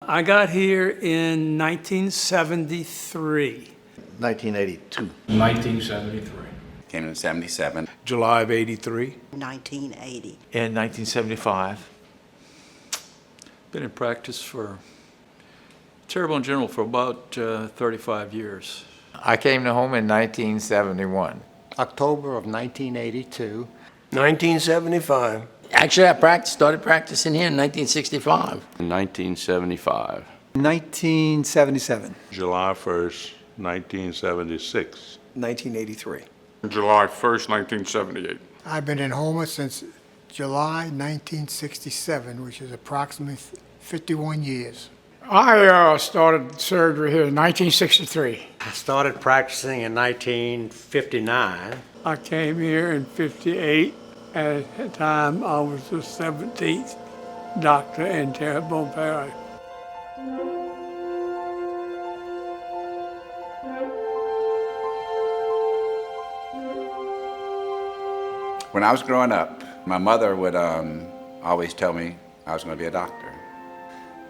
I got here in 1973. 1982. 1973. Came in 77. July of '83. 1980. In 1975. Been in practice for Terrebonne General for about 35 years. I came to Houma in 1971. October of 1982. 1975. Actually, I started practicing here in 1965. 1975. 1977. July 1st, 1976. 1983. July 1st, 1978. I've been in Houma since July 1967, which is approximately 51 years. I started surgery here in 1963. I started practicing in 1959. I came here in 58. At the time, I was the 17th doctor in Terrebonne Parish. When I was growing up, my mother would always tell me I was going to be a doctor.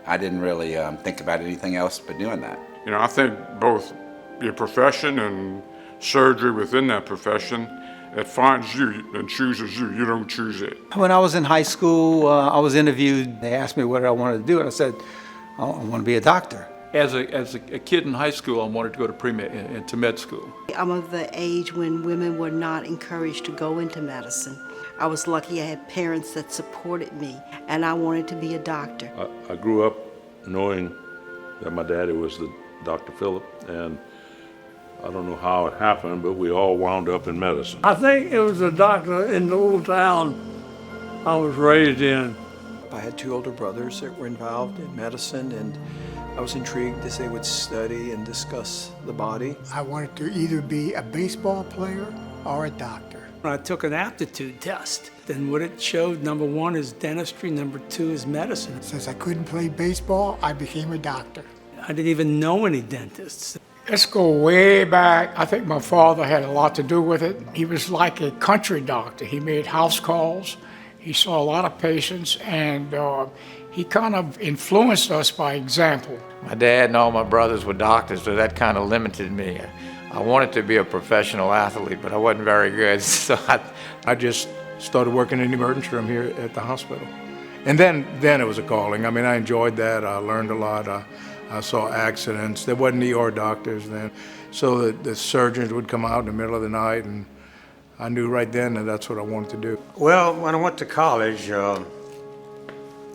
I didn't really think about anything else but doing that. You know, I think both your profession and surgery within that profession, it finds you and chooses you. You don't choose it. When I was in high school, I was interviewed. They asked me what I wanted to do, and I said, I want to be a doctor. As a kid in high school, I wanted to go to pre-med, to med school. I'm of the age when women were not encouraged to go into medicine. I was lucky I had parents that supported me, and I wanted to be a doctor. I grew up knowing that my daddy was the Dr. Phillip, and I don't know how it happened, but we all wound up in medicine. I think it was a doctor in the little town I was raised in. I had two older brothers that were involved in medicine, and I was intrigued as they would study and discuss the body. I wanted to either be a baseball player or a doctor. I took an aptitude test, and what it showed, number one is dentistry, number two is medicine. Since I couldn't play baseball, I became a doctor. I didn't even know any dentists. Let's go way back. I think my father had a lot to do with it. He was like a country doctor. He made house calls. He saw a lot of patients, and he kind of influenced us by example. My dad and all my brothers were doctors, so that kind of limited me. I wanted to be a professional athlete, but I wasn't very good, so I just started working in the emergency room here at the hospital. And then it was a calling. I mean, I enjoyed that. I learned a lot. I saw accidents. There wasn't ER doctors then. So the surgeons would come out in the middle of the night, and I knew right then that that's what I wanted to do. Well, when I went to college,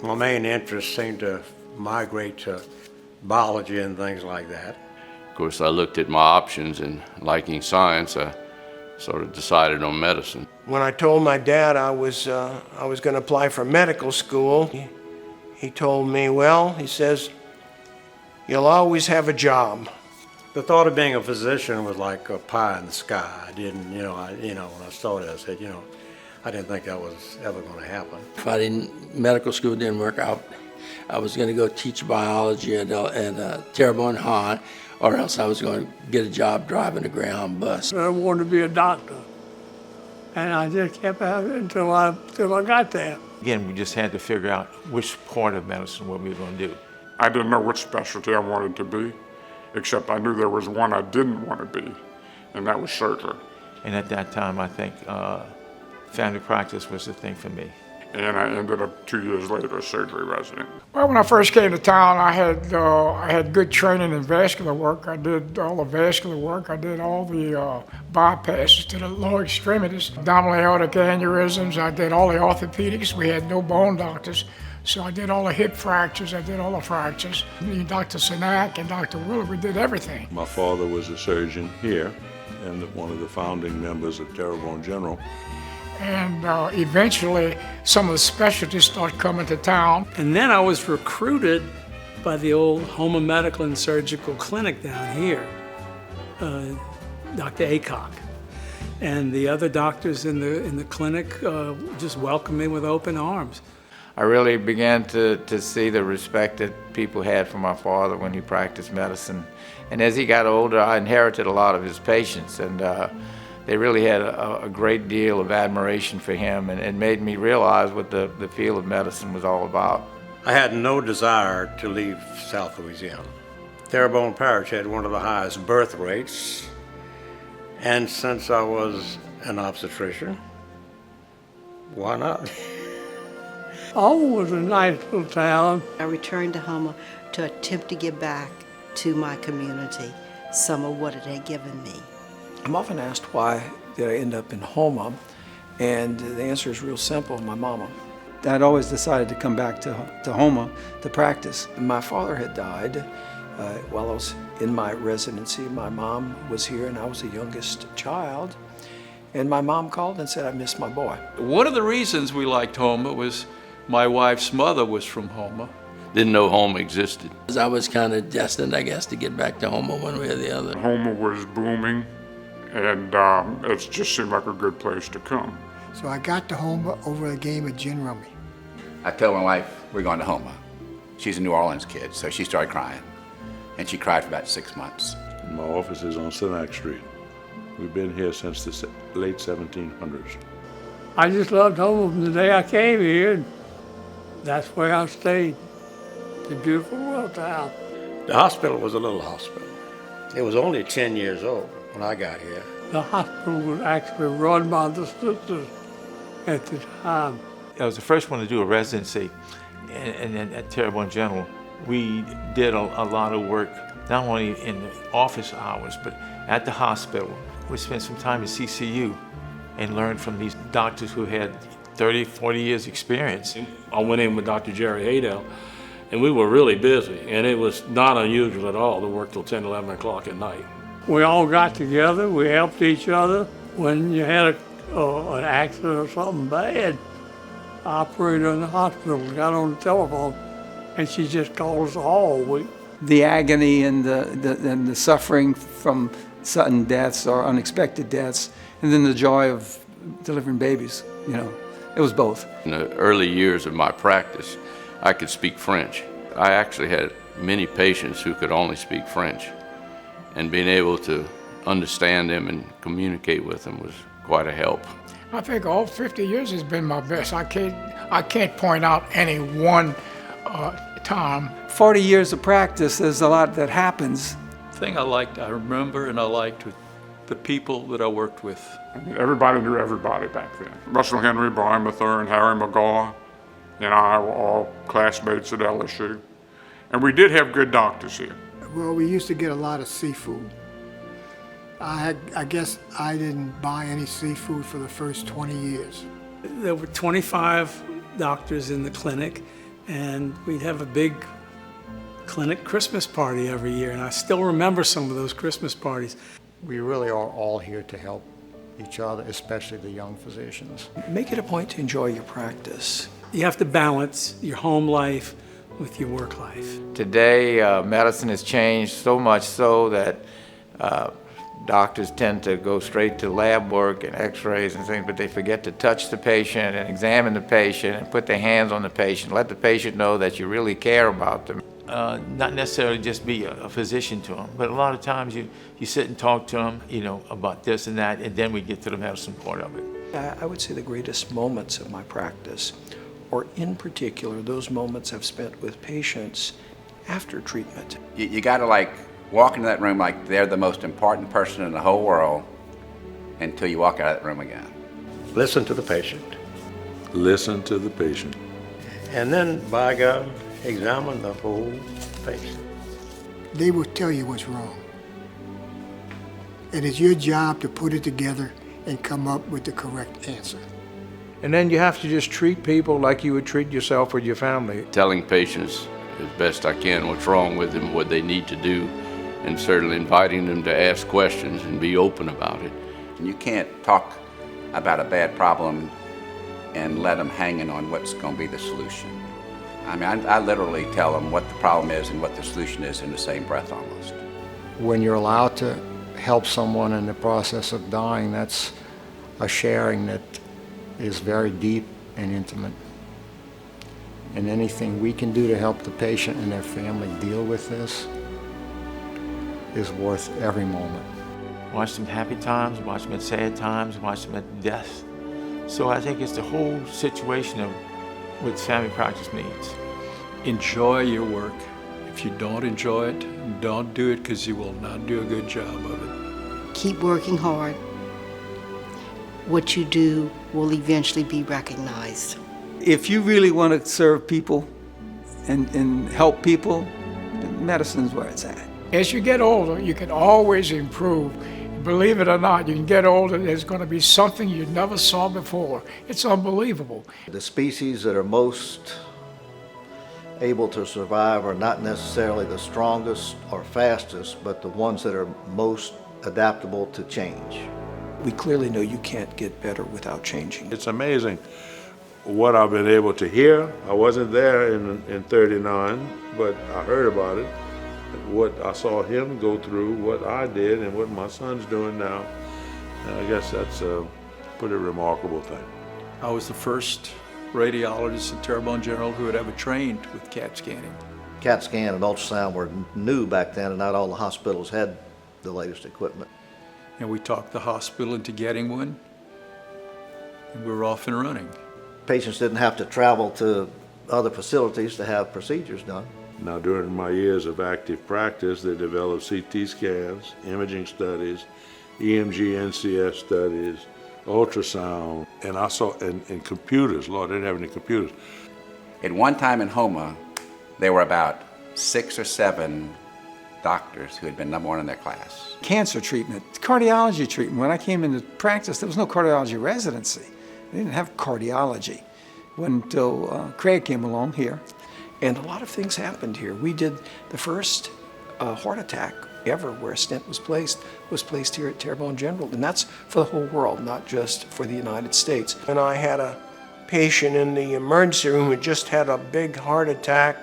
my main interest seemed to migrate to biology and things like that. Of course, I looked at my options, and liking science, I sort of decided on medicine. When I told my dad I was going to apply for medical school, he told me, well, he says, you'll always have a job. The thought of being a physician was like a pie in the sky. I didn't, when I started, I said, I didn't think that was ever going to happen. If medical school didn't work out, I was going to go teach biology at Terrebonne High, or else I was going to get a job driving a Greyhound bus. I wanted to be a doctor, and I just kept at it until I got there. Again, we just had to figure out which part of medicine what we were going to do. I didn't know which specialty I wanted to be, except I knew there was one I didn't want to be, and that was surgery. And at that time, I think family practice was the thing for me. And I ended up 2 years later a surgery resident. Well, when I first came to town, I had good training in vascular work. I did all the vascular work. I did all the bypasses to the lower extremities, abdominal aortic aneurysms. I did all the orthopedics. We had no bone doctors. So I did all the hip fractures, I did all the fractures. Dr. Sinak and Dr. Willard, we did everything. My father was a surgeon here and one of the founding members of Terrebonne General. And eventually, some of the specialties started coming to town. And then I was recruited by the old Houma Medical and Surgical Clinic down here, Dr. Aycock. And the other doctors in the clinic just welcomed me with open arms. I really began to see the respect that people had for my father when he practiced medicine. And as he got older, I inherited a lot of his patients, and they really had a great deal of admiration for him, and it made me realize what the field of medicine was all about. I had no desire to leave South Louisiana. Terrebonne Parish had one of the highest birth rates, and since I was an obstetrician, why not? Houma was a nice little town. I returned to Houma to attempt to give back to my community some of what it had given me. I'm often asked why did I end up in Houma, and the answer is real simple, my mama. I'd always decided to come back to Houma to practice. My father had died while I was in my residency. My mom was here and I was the youngest child. And my mom called and said, I miss my boy. One of the reasons we liked Houma was my wife's mother was from Houma. Didn't know Houma existed. I was kind of destined, I guess, to get back to Houma one way or the other. Houma was booming, and it just seemed like a good place to come. So I got to Houma over a game of gin rummy. I told my wife, we're going to Houma. She's a New Orleans kid, so she started crying. And she cried for about 6 months. My office is on Senac Street. We've been here since the late 1700s. I just loved Houma from the day I came here, and that's where I stayed. It's a beautiful little town. The hospital was a little hospital. It was only 10 years old when I got here. The hospital was actually run by the sisters at the time. I was the first one to do a residency and at Terrebonne General. We did a lot of work, not only in the office hours, but at the hospital. We spent some time at CCU and learned from these doctors who had 30, 40 years experience. I went in with Dr. Jerry Haydell, and we were really busy, and it was not unusual at all to work till 10, 11 o'clock at night. We all got together, we helped each other. When you had an accident or something bad, the operator in the hospital got on the telephone, and she just called us all week. The agony and the suffering from sudden deaths or unexpected deaths, and then the joy of delivering babies, it was both. In the early years of my practice, I could speak French. I actually had many patients who could only speak French, and being able to understand them and communicate with them was quite a help. I think all 50 years has been my best. I can't point out any one time. 40 years of practice, there's a lot that happens. The thing I remember and I liked with the people that I worked with. Everybody knew everybody back then. Russell Henry, Brian Mathern, Harry McGaw, and I were all classmates at LSU. And we did have good doctors here. Well, we used to get a lot of seafood. I guess I didn't buy any seafood for the first 20 years. There were 25 doctors in the clinic, and we'd have a big clinic Christmas party every year, and I still remember some of those Christmas parties. We really are all here to help each other, especially the young physicians. Make it a point to enjoy your practice. You have to balance your home life with your work life. Today, medicine has changed so much so that doctors tend to go straight to lab work and x-rays and things, but they forget to touch the patient and examine the patient and put their hands on the patient, let the patient know that you really care about them. Not necessarily just be a physician to them, but a lot of times you sit and talk to them, about this and that, and then we get to the medicine part of it. I would say the greatest moments of my practice, or in particular, those moments I've spent with patients after treatment. You got to walk into that room like they're the most important person in the whole world until you walk out of that room again. Listen to the patient. Listen to the patient. And then, by God, examine the whole patient. They will tell you what's wrong. It is your job to put it together and come up with the correct answer. And then you have to just treat people like you would treat yourself or your family. Telling patients as best I can what's wrong with them, what they need to do, and certainly inviting them to ask questions and be open about it. You can't talk about a bad problem and let them hanging on what's going to be the solution. I mean, I literally tell them what the problem is and what the solution is in the same breath almost. When you're allowed to help someone in the process of dying, that's a sharing that is very deep and intimate. And anything we can do to help the patient and their family deal with this is worth every moment. Watch them happy times, watch them at sad times, watch them at death. So I think it's the whole situation of what family practice needs. Enjoy your work. If you don't enjoy it, don't do it, because you will not do a good job of it. Keep working hard. What you do will eventually be recognized. If you really want to serve people and help people, medicine's where it's at. As you get older, you can always improve. Believe it or not, you can get older, there's going to be something you never saw before. It's unbelievable. The species that are most able to survive are not necessarily the strongest or fastest, but the ones that are most adaptable to change. We clearly know you can't get better without changing. It's amazing what I've been able to hear. I wasn't there in 39, but I heard about it. What I saw him go through, what I did, and what my son's doing now. And I guess that's a pretty remarkable thing. I was the first radiologist at Terrebonne General who had ever trained with CAT scanning. CAT scan and ultrasound were new back then, and not all the hospitals had the latest equipment. And we talked the hospital into getting one, and we were off and running. Patients didn't have to travel to other facilities to have procedures done. Now, during my years of active practice, they developed CT scans, imaging studies, EMG, NCS studies, ultrasound, and I saw, and computers. Lord, they didn't have any computers. At one time in Houma, there were about 6 or 7 doctors who had been number 1 in their class. Cancer treatment, cardiology treatment. When I came into practice, there was no cardiology residency. They didn't have cardiology. It wasn't until Craig came along here. And a lot of things happened here. We did the first heart attack ever where a stent was placed here at Terrebonne General. And that's for the whole world, not just for the United States. And I had a patient in the emergency room who just had a big heart attack.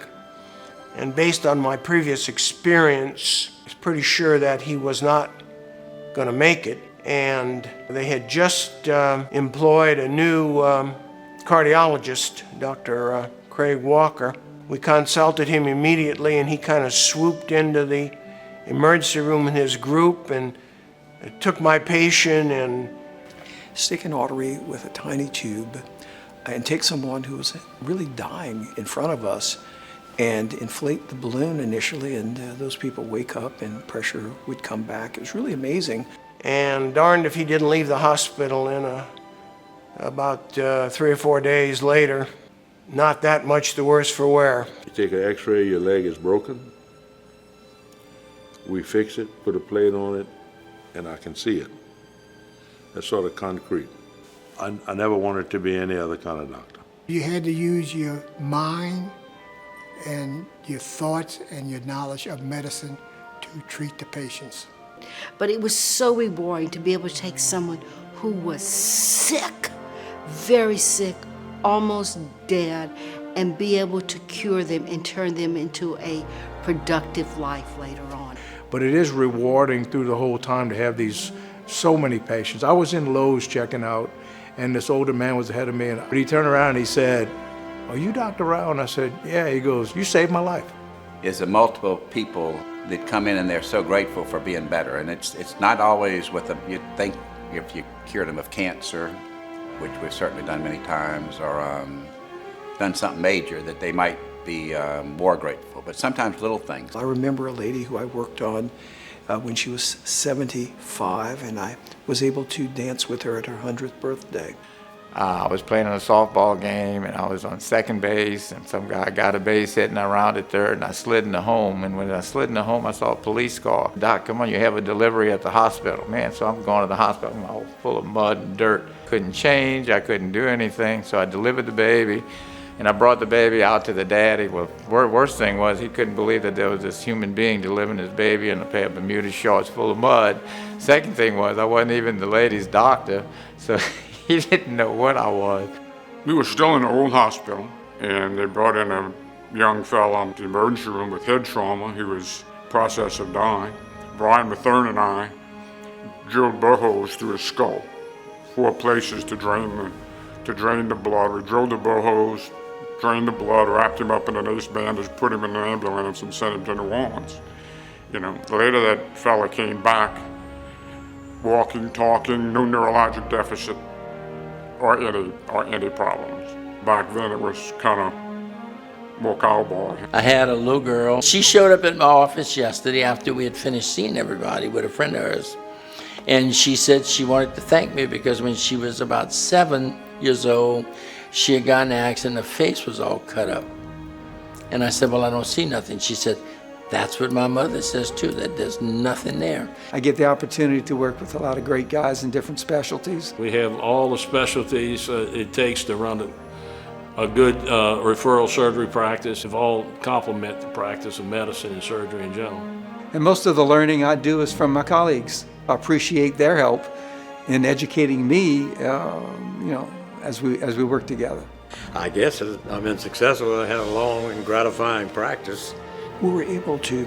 And based on my previous experience, I was pretty sure that he was not going to make it. And they had just employed a new cardiologist, Dr. Craig Walker. We consulted him immediately, and he kind of swooped into the emergency room in his group and took my patient and stick an artery with a tiny tube and take someone who was really dying in front of us and inflate the balloon initially, and those people wake up and pressure would come back. It was really amazing. And darned if he didn't leave the hospital in about 3 or 4 days later. Not that much the worse for wear. You take an x-ray, your leg is broken. We fix it, put a plate on it, and I can see it. That's sort of concrete. I never wanted to be any other kind of doctor. You had to use your mind and your thoughts and your knowledge of medicine to treat the patients. But it was so rewarding to be able to take someone who was sick, very sick, almost dead, and be able to cure them and turn them into a productive life later on. But it is rewarding through the whole time to have so many patients. I was in Lowe's checking out, and this older man was ahead of me, and he turned around and he said, "Are you Dr. Rao?" And I said, "Yeah." He goes, "You saved my life." Is the multiple people that come in and they're so grateful for being better. And it's not always with them. You'd think if you cured them of cancer, which we've certainly done many times, or done something major, that they might be more grateful. But sometimes little things. I remember a lady who I worked on when she was 75, and I was able to dance with her at her 100th birthday. I was playing in a softball game, and I was on second base, and some guy got a base hit, and I rounded third, and I slid into home. And when I slid into home, I saw a police car. "Doc, come on, you have a delivery at the hospital." Man, so I'm going to the hospital. I'm all full of mud and dirt. Couldn't change. I couldn't do anything. So I delivered the baby, and I brought the baby out to the daddy. Well, worst thing was he couldn't believe that there was this human being delivering his baby in a pair of Bermuda shorts full of mud. Second thing was I wasn't even the lady's doctor, so he didn't know what I was. We were still in the old hospital, and they brought in a young fellow into the emergency room with head trauma. He was in the process of dying. Brian Mathern and I drilled boreholes through his skull, 4 places to drain the blood. We drilled the boreholes, drained the blood, wrapped him up in an ace bandage, put him in an ambulance, and sent him to New Orleans. You know, later that fella came back, walking, talking, no neurologic deficit or any problems. Back then it was kind of more cowboy. I had a little girl. She showed up at my office yesterday after we had finished seeing everybody with a friend of hers. And she said she wanted to thank me because when she was about 7 years old, she had gotten in an accident, her face was all cut up. And I said, well, I don't see nothing. She said, that's what my mother says too, that there's nothing there. I get the opportunity to work with a lot of great guys in different specialties. We have all the specialties it takes to run a good referral surgery practice. It all complement the practice of medicine and surgery in general. And most of the learning I do is from my colleagues. I appreciate their help in educating me, as we work together. I guess I've been successful. I had a long and gratifying practice. We were able to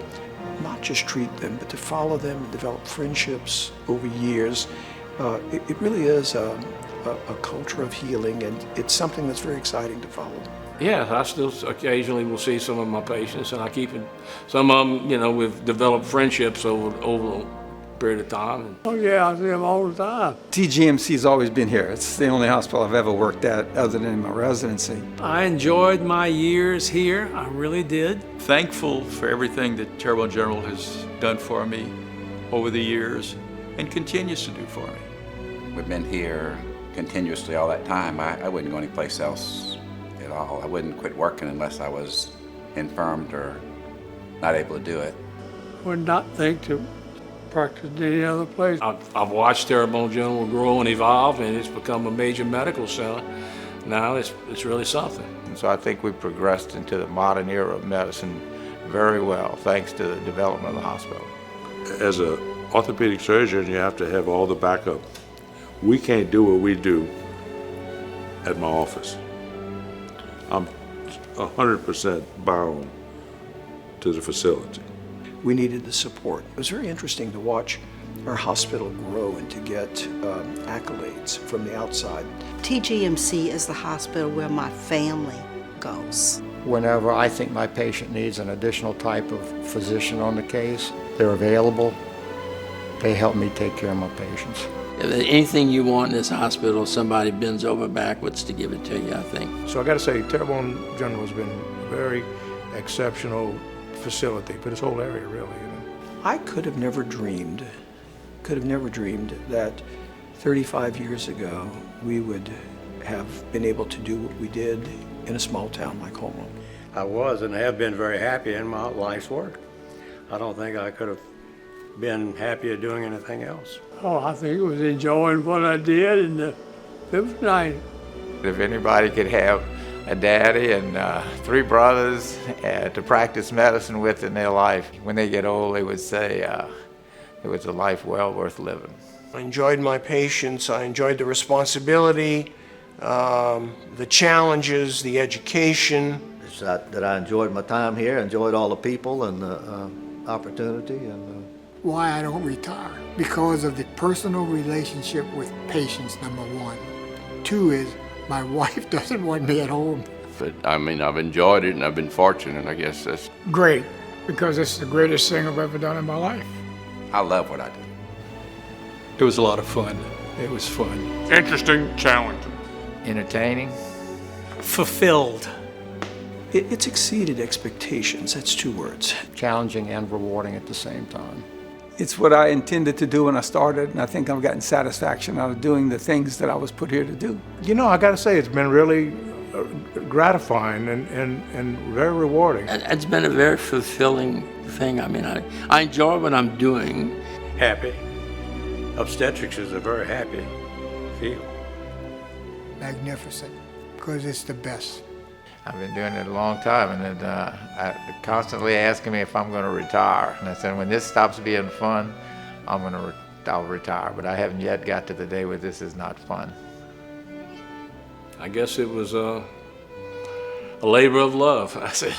not just treat them, but to follow them and develop friendships over years. It really is a culture of healing, and it's something that's very exciting to follow. Yeah, I still occasionally will see some of my patients, and I keep it. Some of them, we've developed friendships over a period of time. Oh yeah, I see them all the time. TGMC's always been here. It's the only hospital I've ever worked at other than in my residency. I enjoyed my years here, I really did. Thankful for everything that Terrebonne General has done for me over the years and continues to do for me. We've been here continuously all that time. I wouldn't go anyplace else at all. I wouldn't quit working unless I was infirmed or not able to do it. Would not think to practice any other place. I've watched Terrebonne General grow and evolve, and it's become a major medical center. Now it's really something. And so I think we've progressed into the modern era of medicine very well, thanks to the development of the hospital. As an orthopedic surgeon, you have to have all the backup. We can't do what we do at my office. I'm 100% bound to the facility. We needed the support. It was very interesting to watch our hospital grow and to get accolades from the outside. TGMC is the hospital where my family goes. Whenever I think my patient needs an additional type of physician on the case, they're available. They help me take care of my patients. If there's anything you want in this hospital, somebody bends over backwards to give it to you, I think. So I got to say, Terrebonne General has been a very exceptional facility for this whole area, really. I could have never dreamed that 35 years ago we would have been able to do what we did in a small town like Houma. I was and have been very happy in my life's work. I don't think I could have been happier doing anything else. Oh, I think it was enjoying what I did, and it was nice. If anybody could have a daddy and 3 brothers to practice medicine with in their life, when they get old, they would say it was a life well worth living. I enjoyed my patients. I enjoyed the responsibility, the challenges, the education. It's that I enjoyed my time here, enjoyed all the people and the opportunity. And Why I don't retire? Because of the personal relationship with patients, number 1. 2 is my wife doesn't want me at home. But I mean, I've enjoyed it and I've been fortunate, I guess that's... Great, because it's the greatest thing I've ever done in my life. I love what I do. It was a lot of fun. It was fun. Interesting, challenging. Entertaining. Fulfilled. It's exceeded expectations, that's 2 words. Challenging and rewarding at the same time. It's what I intended to do when I started, and I think I've gotten satisfaction out of doing the things that I was put here to do. I got to say, it's been really gratifying and very rewarding. It's been a very fulfilling thing. I mean, I enjoy what I'm doing. Happy. Obstetrics is a very happy field. Magnificent, because it's the best. I've been doing it a long time, and I constantly asking me if I'm going to retire. And I said, when this stops being fun, I'll retire. But I haven't yet got to the day where this is not fun. I guess it was a labor of love. I said.